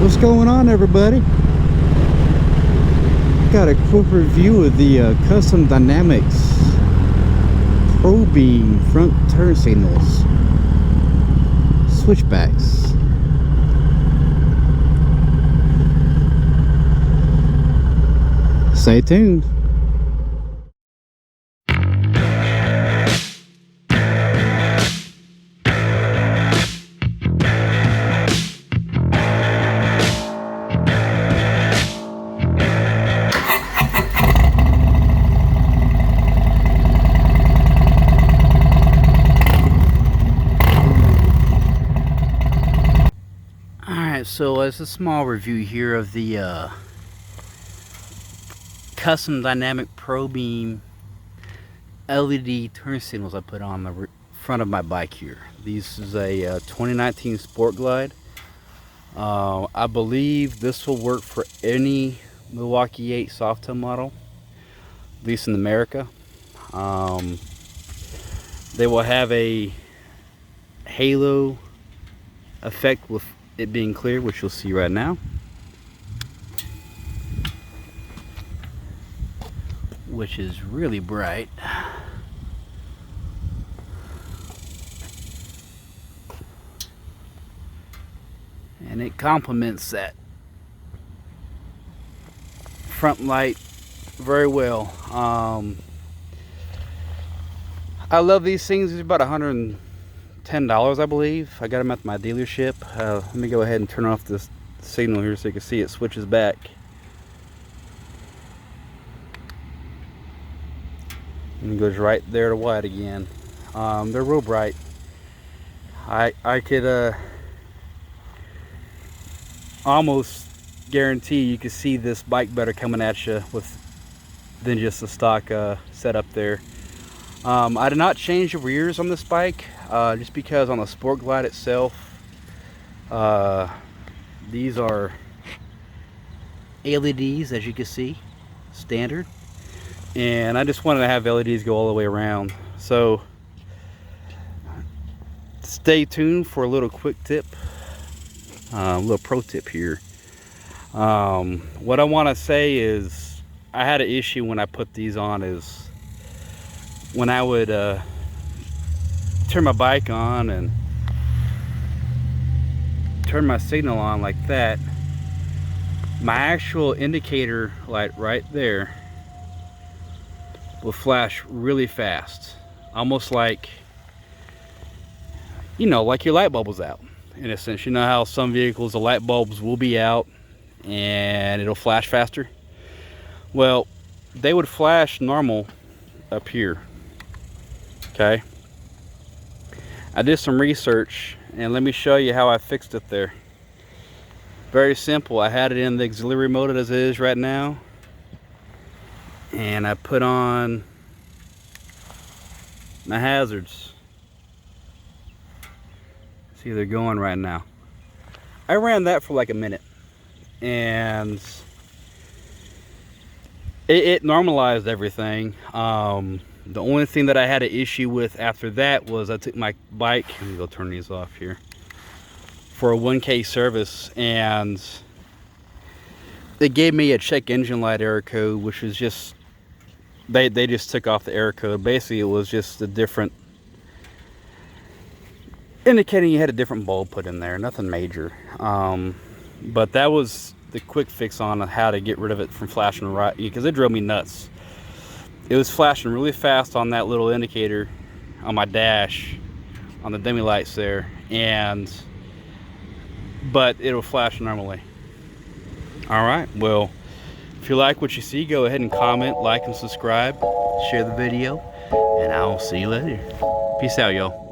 What's going on, everybody? Got a quick review of the Custom Dynamics ProBeam front turn signals switchbacks. Stay tuned. So as a small review here of the Custom Dynamic ProBeam LED turn signals I put on the front of my bike here. This is a 2019 Sport Glide. I believe this will work for any Milwaukee 8 Softail model, at least in America. They will have a halo effect with it being clear, which you'll see right now, which is really bright. And it complements that front light very well. I love these things. These are about $110, I believe. I got them at my dealership. Let me go ahead and turn off this signal here so you can see it switches back. And it goes right there to white again. They're real bright. I could almost guarantee you can see this bike better coming at you than just the stock setup there. I did not change the rears on this bike just because on the Sport Glide itself, these are LEDs, as you can see, standard, and I just wanted to have LEDs go all the way around. So stay tuned for a little quick tip, a little pro tip here. What I want to say is I had an issue when I put these on is when I would turn my bike on and turn my signal on like that, my actual indicator light right there will flash really fast, almost like, you know, like your light bulb was out in a sense. You know how some vehicles, the light bulbs will be out and it'll flash faster? Well, they would flash normal up here. Okay, I did some research and let me show you how I fixed it there. Very simple. I had it in the auxiliary mode as it is right now, and I put on my hazards. See, they're going right now. I ran that for like a minute and it normalized everything. The only thing that I had an issue with after that was I took my bike, let me go turn these off here, for a 1K service, and it gave me a check engine light error code, which was just, they just took off the error code. Basically, it was just a different, indicating you had a different bulb put in there, nothing major. But that was the quick fix on how to get rid of it from flashing right, because it drove me nuts. It was flashing really fast on that little indicator on my dash, on the dummy lights there, but it'll flash normally. All right, well, if you like what you see, go ahead and comment, like, and subscribe, share the video, and I'll see you later. Peace out, y'all.